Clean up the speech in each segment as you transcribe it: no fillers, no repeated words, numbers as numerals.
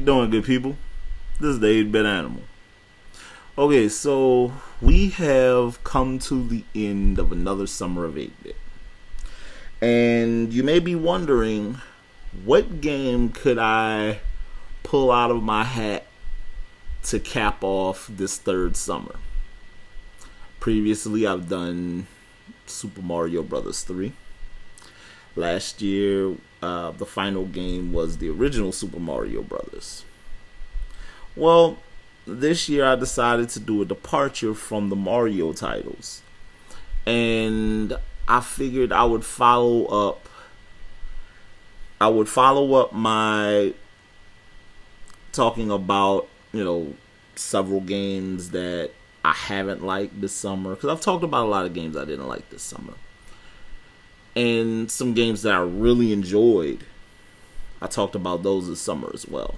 doing, good people? This is the 8-Bit Animal. Okay, so we have come to the end of another summer of 8-Bit. And you may be wondering, what game could I pull out of my hat to cap off this third summer? Previously, I've done Super Mario Bros. 3. Last year, the final game was the original Super Mario Bros. Well, this year I decided to do a departure from the Mario titles. And I figured I would follow up my talking about, several games that I haven't liked this summer. Because I've talked about a lot of games I didn't like this summer. And some games that I really enjoyed. I talked about those this summer as well.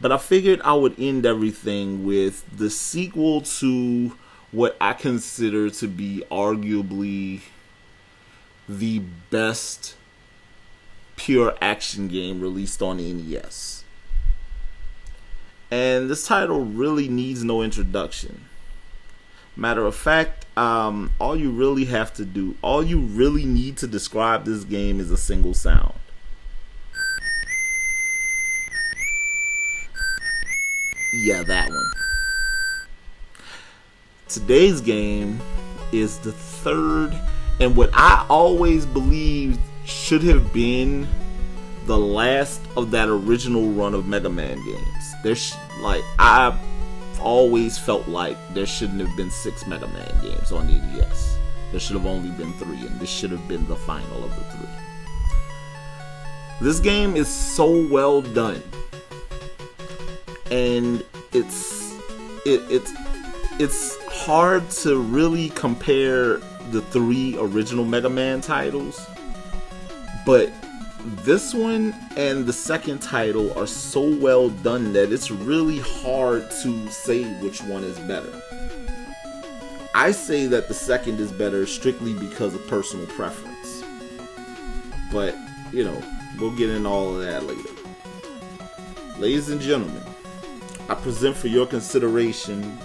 But I figured I would end everything with the sequel to what I consider to be arguably the best pure action game released on the NES. And this title really needs no introduction. Matter of fact, all you really need to describe this game is a single sound. Yeah, that one. Today's game is the third, and what I always believed should have been the last of that original run of Mega Man games. I've always felt like there shouldn't have been 6 Mega Man games on the NES. There should have only been 3, and this should have been the final of the 3. This game is so well done. And it's hard to really compare the 3 original Mega Man titles, but this one and the second title are so well done that it's really hard to say which one is better. I say that the second is better strictly because of personal preference, but we'll get into all of that later. Ladies and gentlemen, I present for your consideration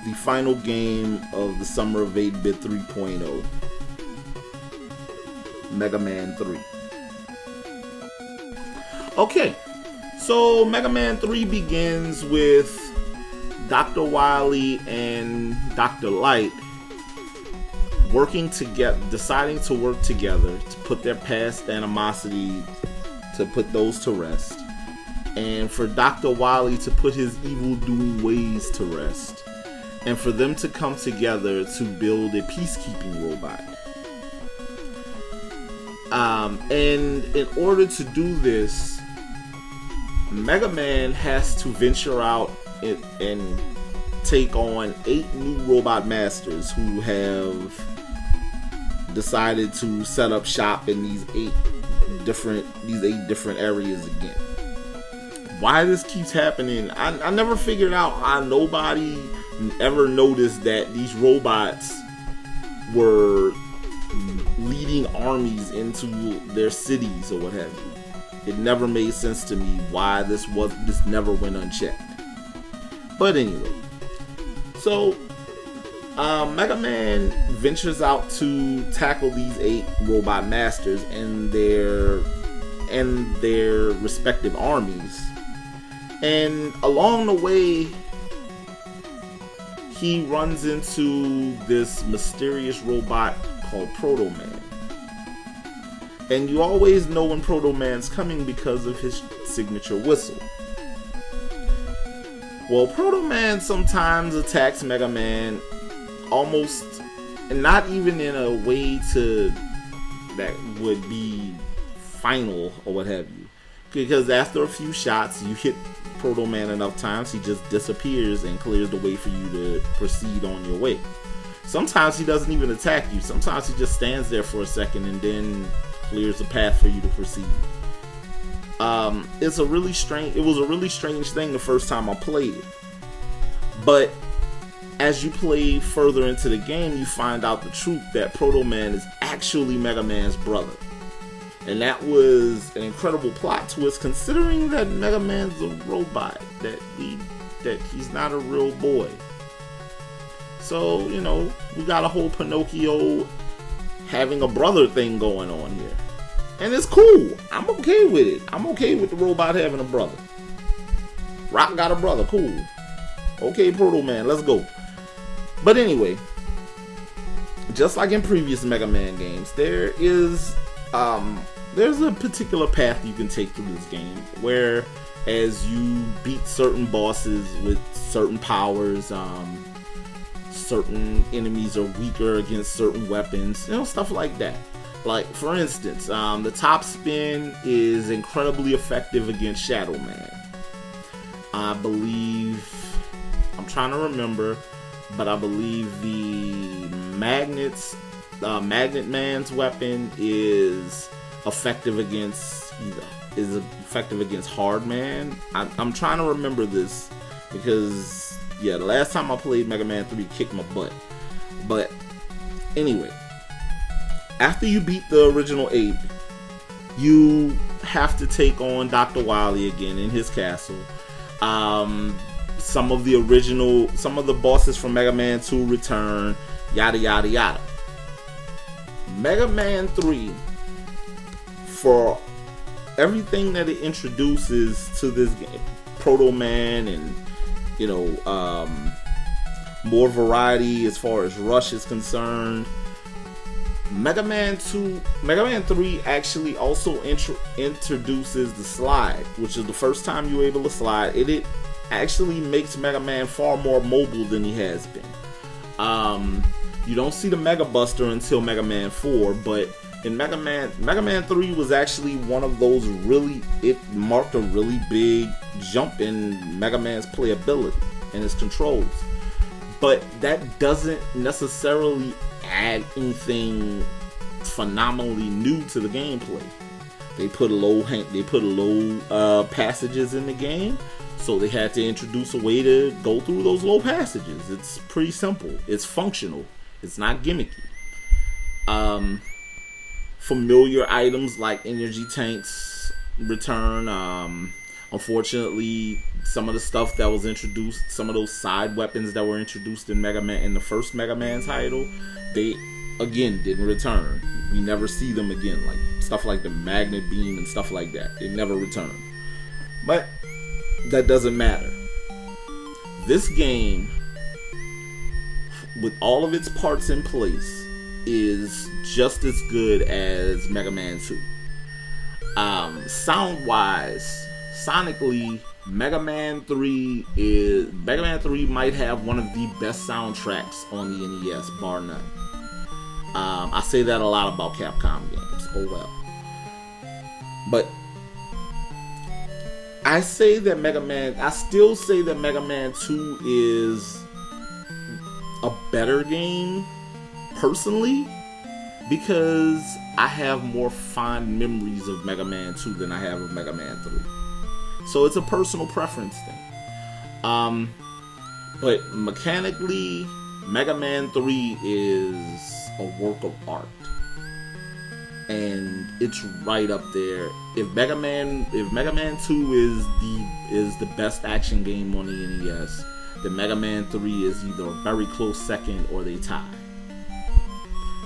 the final game of the summer of 8-Bit 3.0, Mega Man 3. Okay, so Mega Man 3 begins with Dr. Wily and Dr. Light deciding to work together to put their past animosity, to put those to rest. And for Dr. Wily to put his evil-doing ways to rest. And for them to come together to build a peacekeeping robot. And in order to do this, Mega Man has to venture out and take on 8 new robot masters who have decided to set up shop in these 8 different areas again. Why this keeps happening, I never figured out how nobody ever noticed that these robots were leading armies into their cities or what have you. It never made sense to me why this never went unchecked. But anyway, so Mega Man ventures out to tackle these 8 robot masters and their respective armies. And along the way, he runs into this mysterious robot called Proto Man. And you always know when Proto Man's coming because of his signature whistle. Well, Proto Man sometimes attacks Mega Man almost, and not even in a way that would be final or what have you. Because after a few shots, you hit Proto Man enough times, he just disappears and clears the way for you to proceed on your way. Sometimes he doesn't even attack you. Sometimes he just stands there for a second and then clears the path for you to proceed. It was a really strange thing the first time I played it. But as you play further into the game, you find out the truth that Proto Man is actually Mega Man's brother. And that was an incredible plot twist, considering that Mega Man's a robot, that he's not a real boy. So, you know, we got a whole Pinocchio having a brother thing going on here. And it's cool. I'm okay with it. I'm okay with the robot having a brother. Rock got a brother. Cool. Okay, Proto Man, let's go. But anyway, just like in previous Mega Man games, there's a particular path you can take through this game, where as you beat certain bosses with certain powers, certain enemies are weaker against certain weapons, you know, stuff like that. Like, for instance, the top spin is incredibly effective against Shadow Man. I believe, I'm trying to remember, but I believe the Magnet Man's weapon is effective against Hard Man. I'm trying to remember this because, yeah, the last time I played Mega Man 3 kicked my butt. But anyway, after you beat the original Ape, you have to take on Dr. Wily again in his castle. Some of the bosses from Mega Man 2 return, yada yada yada. Mega Man 3, for everything that it introduces to this game, Proto Man, and, you know, more variety as far as Rush is concerned. Mega Man 3 actually also introduces the slide, which is the first time you were able to slide. It actually makes Mega Man far more mobile than he has been. You don't see the Mega Buster until Mega Man 4, but in Mega Man 3 was actually one of those it marked a really big jump in Mega Man's playability and his controls. But that doesn't necessarily add anything phenomenally new to the gameplay. They put low passages in the game, so they had to introduce a way to go through those low passages. It's pretty simple. It's functional. It's not gimmicky. Familiar items like energy tanks return. Unfortunately, some of the stuff that was introduced, some of those side weapons that were introduced in the first Mega Man title, they again didn't return. We never see them again, like stuff like the magnet beam and stuff like that. It never returned. But that doesn't matter. This game, with all of its parts in place, is just as good as Mega Man 2. Sound-wise, sonically, Mega Man 3 might have one of the best soundtracks on the NES, bar none. I say that a lot about Capcom games. Oh well. But I still say that Mega Man 2 is a better game, personally, because I have more fond memories of Mega Man 2 than I have of Mega Man 3. So it's a personal preference thing. But mechanically, Mega Man 3 is a work of art. And it's right up there. If Mega Man 2 is the best action game on the NES, then Mega Man 3 is either a very close second or they tie.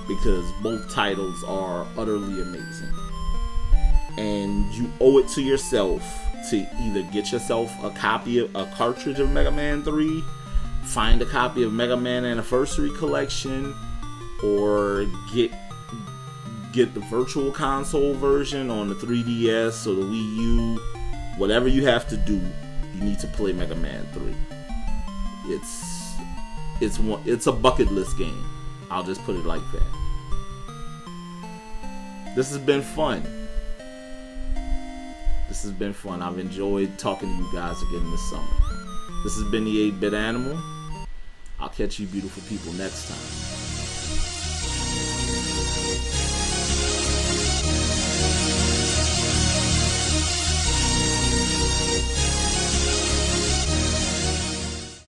Because both titles are utterly amazing. And you owe it to yourself to either get yourself a cartridge of Mega Man 3, find a copy of Mega Man Anniversary Collection, or get the Virtual Console version on the 3DS or the Wii U. Whatever you have to do, you need to play Mega Man 3. It's a bucket list game. I'll just put it like that. This has been fun. I've enjoyed talking to you guys again this summer. This has been the 8-Bit Animal. I'll catch you beautiful people next time.